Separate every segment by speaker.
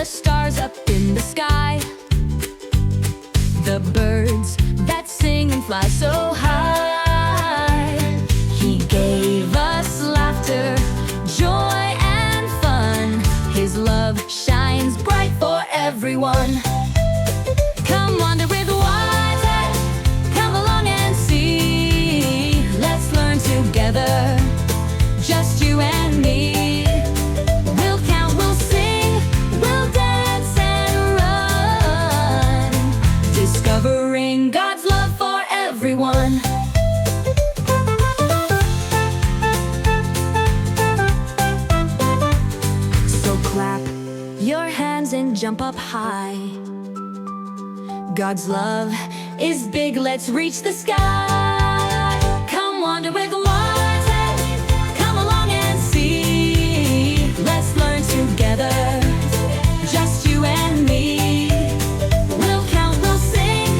Speaker 1: the stars up in the sky, the birds that sing and fly so high. He gave us laughter, joy and fun. His love shines bright for everyone. Come wander with Wyatt, come along and see. Let's learn together, just you and me. We'll count, we'll sing, we'll dance and run, discovering God's love for everyone. So clap your hands and jump up high. God's love is big, let's reach the sky. Come wander with Wyatt, come along and see. Let's learn together, just you and me. We'll count, we'll sing,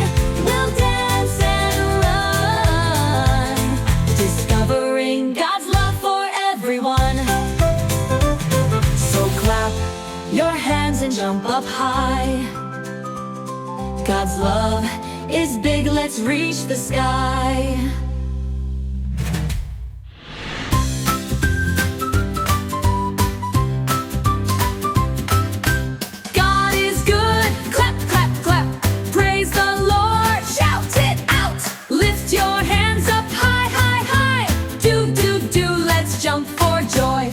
Speaker 1: we'll dance and run, discovering God's love for everyone. So clap your hands and jump up high. God's love is big, let's reach the sky. God is good, clap, clap, clap. Praise the Lord, shout it out. Lift your hands up high, high, high. Do, do, do, let's jump for joy.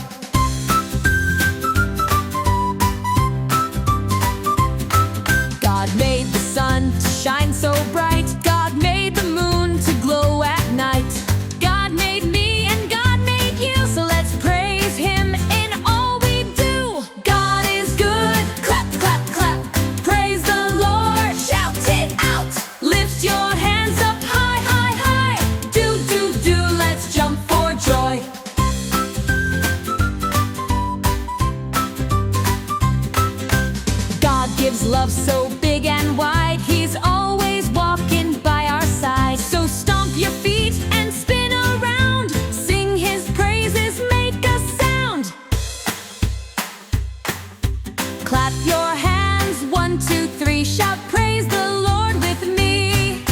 Speaker 1: God made the sun to shine so bright. God made the moon to glow at night. God made me and God made you, so let's praise Him in all we do. God is good, clap, clap, clap. Praise the Lord, shout it out. Lift your hands up high, high, high. Do, do, do, let's jump for joy. God gives love so big and wide. He's always walking by our side. So stomp your feet and spin around. Sing His praises, make a sound. Clap your hands, 1, 2, 3. Shout praise the Lord with me.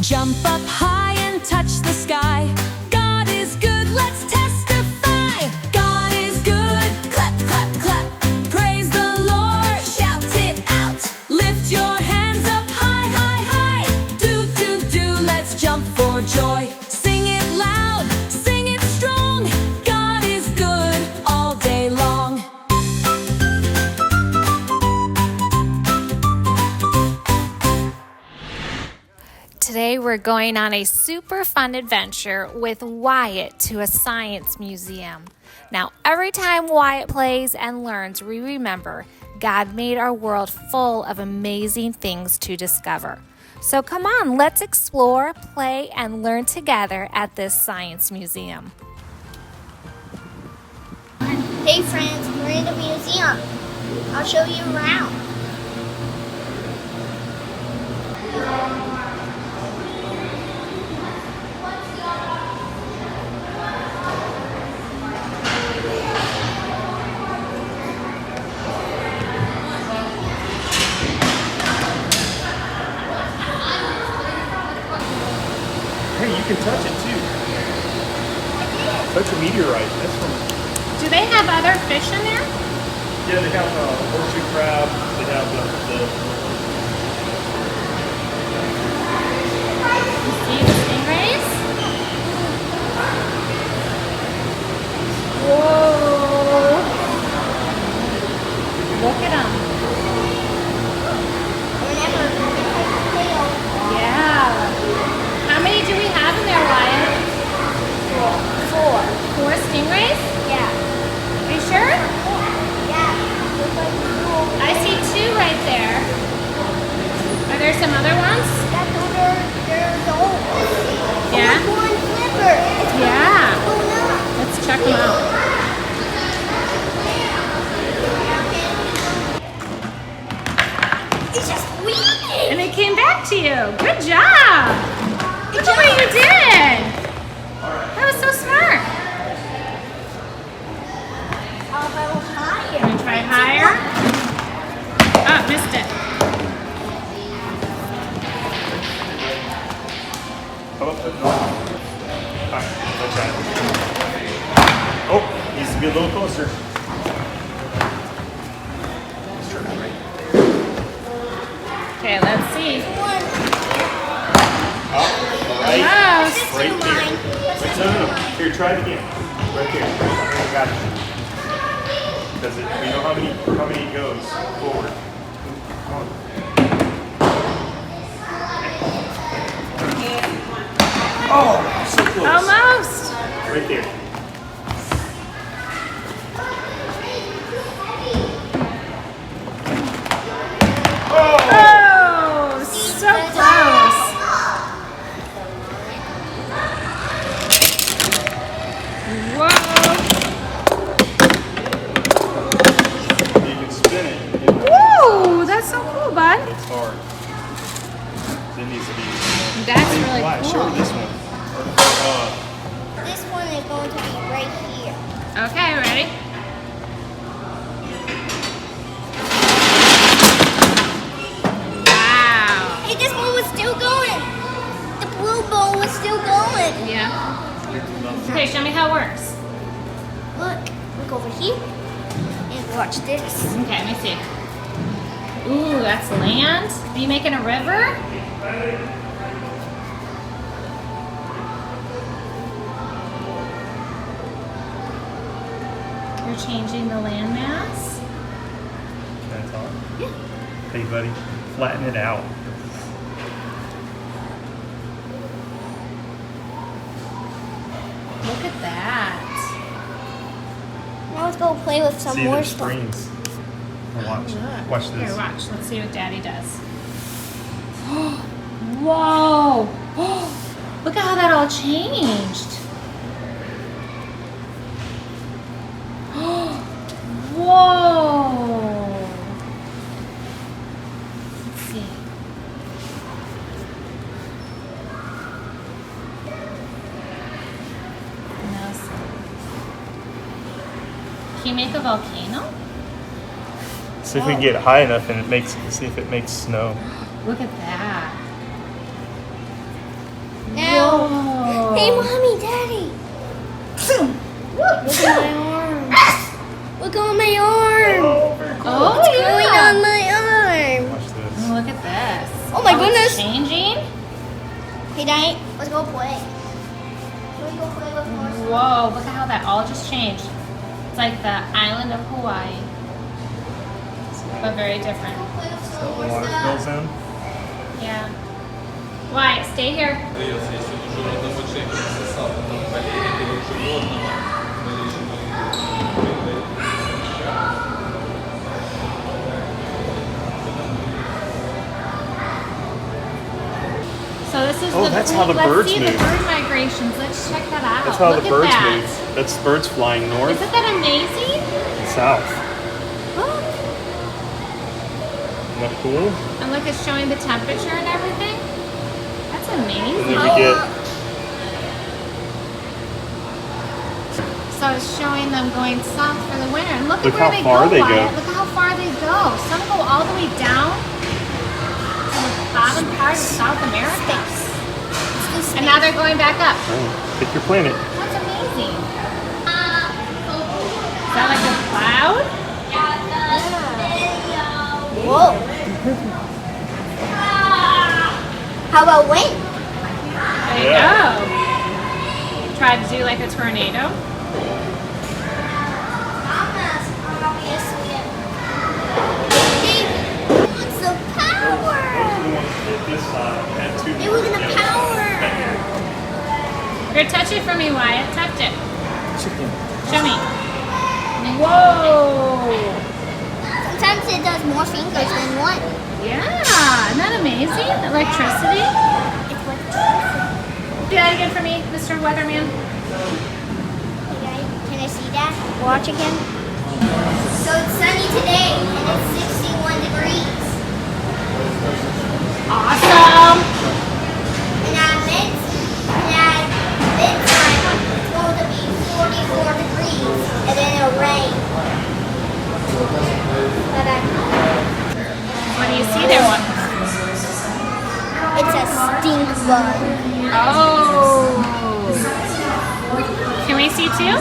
Speaker 1: Jump up high and touch the sky. God is good, let's testify. God is good, clap, clap, clap. Praise the Lord, shout it out. Lift your hands up high, high, high. Do, do, do, let's jump for joy. Sing it loud, sing it strong. God is good all day long.
Speaker 2: Today we're going on a super fun adventure with Wyatt to a science museum. Now, every time Wyatt plays and learns, we remember God made our world full of amazing things to discover. So come on, let's explore, play, and learn together at this science museum.
Speaker 3: Hey friends, we're in the museum. I'll show you around.
Speaker 4: Hey, you can touch it too. Touch a meteorite. That's from.
Speaker 5: Do they have other fish in there?
Speaker 4: Yeah, they have horseshoe crab. They have the
Speaker 5: See the stingrays? Whoa! Look at them. Yeah. How many do we have in there, Wyatt? 4. 4 stingrays?
Speaker 3: Yeah.
Speaker 5: Are you sure?
Speaker 3: Yeah.
Speaker 5: I see 2 right there. Are there some other ones?
Speaker 3: There's old.
Speaker 5: Yeah?
Speaker 3: One flipper.
Speaker 5: Yeah.
Speaker 3: Going up.
Speaker 5: Let's check them out.
Speaker 3: It's just weird.
Speaker 5: And it came back to you. Good job. Look at what you did. That was so smart.
Speaker 3: I'll go higher.
Speaker 5: Can we try higher?
Speaker 4: that. Oh, needs to be a little closer. Let's turn it right.
Speaker 5: Okay, let's see.
Speaker 4: Up, right,
Speaker 5: Almost.
Speaker 4: right there. Wait, no. Here, try it again. Right there. I got it. Because we know how many it goes forward. Come on. Oh, so close.
Speaker 5: Almost.
Speaker 4: Right there.
Speaker 5: Oh, so close. Whoa.
Speaker 4: You can spin it.
Speaker 5: Woo, that's so cool, bud.
Speaker 4: It's hard. It needs to be.
Speaker 5: That's really
Speaker 4: Wyatt, show her
Speaker 5: cool.
Speaker 4: this one.
Speaker 3: This one is going to be right here.
Speaker 5: Okay, ready? Wow.
Speaker 3: Hey, this one was still going. The blue ball was still going.
Speaker 5: Yeah. Okay, show me how it works.
Speaker 3: Look over here and watch this.
Speaker 5: Okay, let me see. Ooh, that's land. Are you making a river? You're changing the landmass?
Speaker 4: Can I talk? Yeah. Hey, buddy, flatten it out.
Speaker 5: Look at that.
Speaker 3: Now let's go play with some
Speaker 4: See
Speaker 3: more
Speaker 4: the
Speaker 3: stuff.
Speaker 4: screens. Watch.
Speaker 5: Look.
Speaker 4: Watch this.
Speaker 5: Here, watch. Let's see what Daddy does. Whoa! Look at how that all changed. Whoa! Let's see. Now, can you make a volcano?
Speaker 4: See if we can get high enough and see if it makes snow.
Speaker 5: Look at that.
Speaker 3: Now,
Speaker 5: Whoa.
Speaker 3: hey, mommy, daddy. Look at my arm. Look on my arm.
Speaker 5: Oh,
Speaker 3: What's
Speaker 5: yeah.
Speaker 3: going on my arm?
Speaker 4: Watch this.
Speaker 5: Look at this.
Speaker 3: Oh my
Speaker 5: It's
Speaker 3: goodness.
Speaker 5: changing?
Speaker 3: Hey, daddy, let's go play. Can we go play with more stuff?
Speaker 5: Whoa, look at how that all just changed. It's like the island of Hawaii, but very different.
Speaker 3: Play with
Speaker 4: So
Speaker 3: some
Speaker 4: the
Speaker 3: more
Speaker 4: water
Speaker 3: stuff.
Speaker 4: fills in.
Speaker 5: Yeah. Wyatt, stay here. So this is
Speaker 4: Oh, that's how the
Speaker 5: let's
Speaker 4: birds
Speaker 5: see
Speaker 4: move.
Speaker 5: the bird migrations. Let's check that out.
Speaker 4: That's how
Speaker 5: Look
Speaker 4: the
Speaker 5: at
Speaker 4: birds
Speaker 5: that.
Speaker 4: move. That's birds flying north
Speaker 5: Isn't that amazing?
Speaker 4: and south. Isn't that cool?
Speaker 5: And look, it's showing the temperature and everything. That's
Speaker 4: And
Speaker 5: amazing.
Speaker 4: then we get
Speaker 5: So it's showing them going south for the winter. And look
Speaker 4: Look
Speaker 5: at where
Speaker 4: how
Speaker 5: they
Speaker 4: far
Speaker 5: go,
Speaker 4: they
Speaker 5: Wyatt.
Speaker 4: go.
Speaker 5: Look at how far they go. Some go all the way down to the bottom part of South America. And now they're going back up.
Speaker 4: pick your planet.
Speaker 5: That's amazing. Is that like a cloud?
Speaker 3: Whoa. How about wind?
Speaker 5: There you go. Try to do like a tornado.
Speaker 3: What's the power? They were gonna power.
Speaker 5: Here, touch it for me, Wyatt. Touch it. Show me. Whoa.
Speaker 3: Sometimes it does more fingers than one.
Speaker 5: Yeah, isn't that amazing? Electricity.
Speaker 3: It's like
Speaker 5: Do that again for me, Mr. Weatherman.
Speaker 3: Can I see that? Watch again. So it's sunny today and it's 61 degrees.
Speaker 5: Awesome.
Speaker 3: And at midtime, it's going to be 44 degrees and then it'll rain.
Speaker 5: What do you see there, one?
Speaker 3: It's a stink bug.
Speaker 5: Oh. we see too?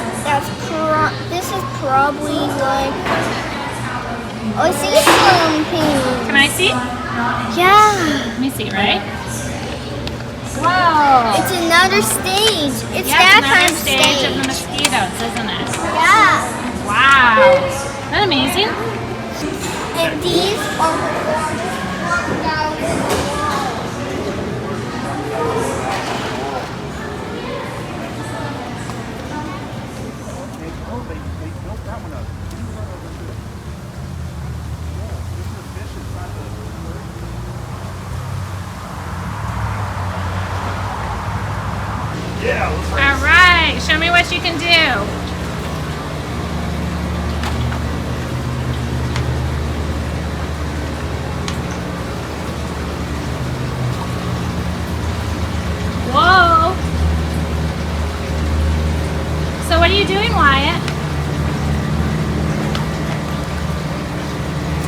Speaker 3: This is probably like. Oh, I see something.
Speaker 5: Can I see?
Speaker 3: Yeah.
Speaker 5: Let me see, right? Whoa.
Speaker 3: It's another stage. It's
Speaker 5: Yeah,
Speaker 3: that
Speaker 5: it's
Speaker 3: kind
Speaker 5: another
Speaker 3: of
Speaker 5: stage of the mosquitoes, isn't it?
Speaker 3: Yeah.
Speaker 5: Wow. Isn't that amazing?
Speaker 3: And these are
Speaker 4: Yeah, let's race.
Speaker 5: All right. Show me what you can do. Whoa. So what are you doing, Wyatt?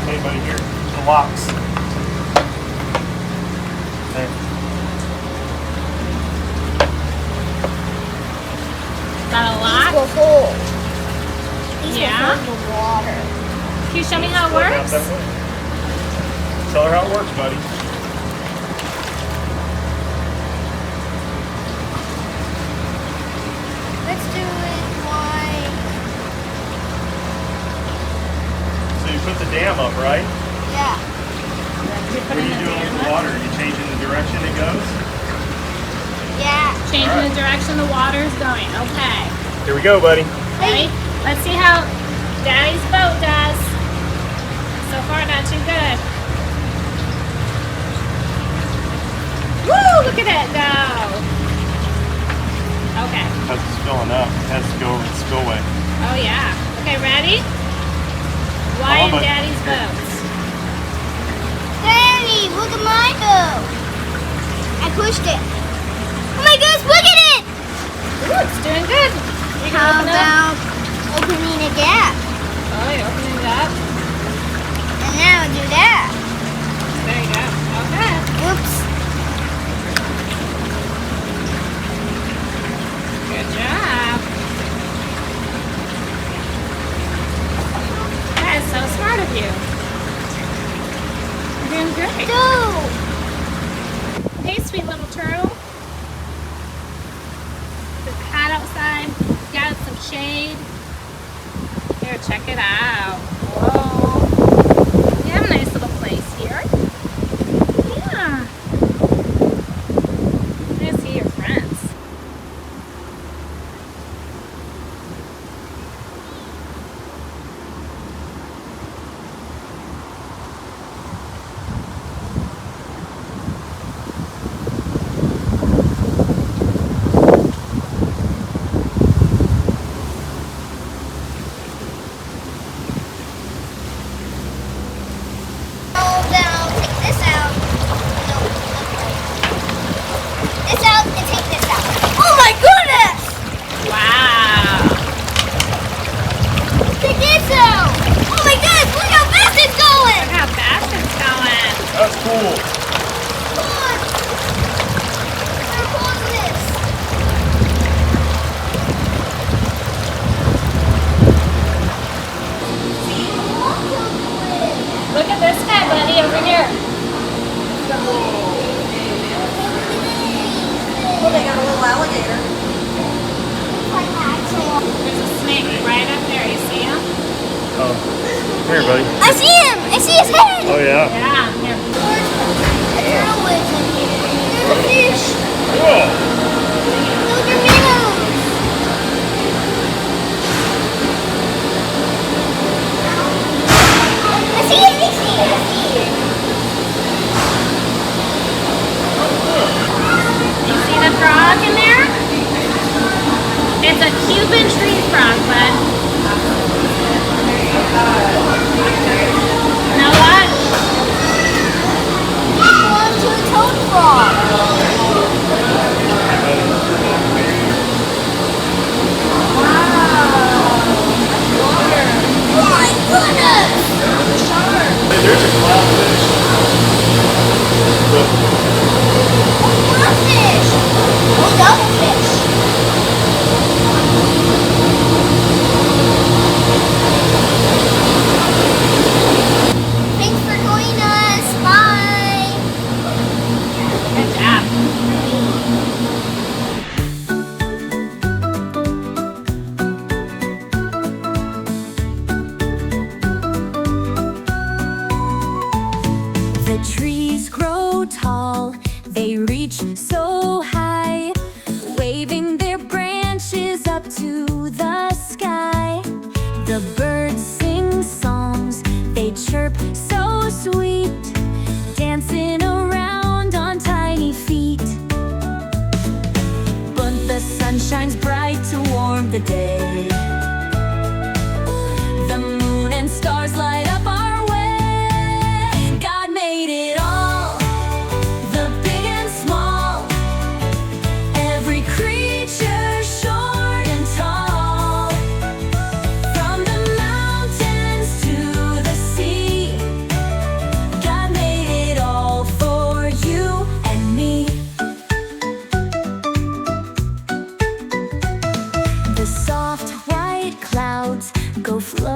Speaker 4: Hey, buddy, here. The locks. There.
Speaker 5: Is that a lock?
Speaker 3: will hold. These
Speaker 5: Yeah.
Speaker 3: will hold the water.
Speaker 5: Can you show me how it
Speaker 4: Look out
Speaker 5: works?
Speaker 4: that way. Tell her how it works, buddy.
Speaker 3: Let's do it like.
Speaker 4: So you put the dam up, right?
Speaker 3: Yeah.
Speaker 5: You
Speaker 4: What
Speaker 5: put
Speaker 4: are
Speaker 5: in
Speaker 4: you
Speaker 5: the
Speaker 4: doing with the
Speaker 5: dam.
Speaker 4: water? Are you changing the direction it goes?
Speaker 3: Yeah.
Speaker 5: Changing
Speaker 4: All right.
Speaker 5: the direction the water is going. Okay.
Speaker 4: Here we go, buddy.
Speaker 5: Ready? Let's see how Daddy's boat does. So far, not too good. Woo! Look at it go. Okay.
Speaker 4: Because it's filling up. It has to go over the spillway.
Speaker 5: Oh yeah. Okay, ready?
Speaker 4: Hold
Speaker 5: Wyatt
Speaker 4: on,
Speaker 5: and
Speaker 4: bud.
Speaker 5: Daddy's
Speaker 4: Here.
Speaker 5: boats.
Speaker 3: Daddy, look at my boat. I pushed it. Oh my goodness, look at it!
Speaker 5: Ooh, it's doing good. You can
Speaker 3: How
Speaker 5: open it up.
Speaker 3: about opening a gap?
Speaker 5: Oh, you're opening it up.
Speaker 3: And now do that.
Speaker 5: There you go. Okay.
Speaker 3: Oops.
Speaker 5: Good job. That is so smart of you. You're doing great.
Speaker 3: Go!
Speaker 5: Hey, sweet little turtle. It's hot outside. Got some shade. Here, check it out. Whoa. You have a nice little place here. Yeah. Nice to see your friends.
Speaker 3: Oh, then I'll take this out. No, okay. This out and take this out. Oh my goodness!
Speaker 5: Wow.
Speaker 3: Take this out! Oh my goodness, look how fast it's going!
Speaker 5: Look how fast it's going.
Speaker 4: That's cool.
Speaker 3: Come on! How cool is this?
Speaker 5: Look at this guy, buddy, over here.
Speaker 6: Oh, they got a little alligator.
Speaker 3: Like actual.
Speaker 5: There's a snake right up there. You see him?
Speaker 4: Oh. Here, buddy.
Speaker 3: I see him! I see his head!
Speaker 4: Oh, yeah.
Speaker 5: Yeah. Here.
Speaker 3: A turtle lives in here. There's a fish.
Speaker 4: Cool.
Speaker 3: Those are minnows. I see it! I see it! I see it!
Speaker 5: You see the frog in there? It's a Cuban tree frog, bud. You know what?
Speaker 3: Belong to a toad frog. Oh my goodness!
Speaker 4: Hey, there's a clownfish.
Speaker 3: Oh, fish! Oh, double fish!
Speaker 1: reach so high, waving their branches up to the sky. The birds sing songs, they chirp so sweet, dancing around on tiny feet. But the sun shines bright to warm the day. The moon and stars light up our way. God made it all, the big and small, every creature short and tall. From the mountains to the sea, God made it all for you and me. The soft white clouds go floating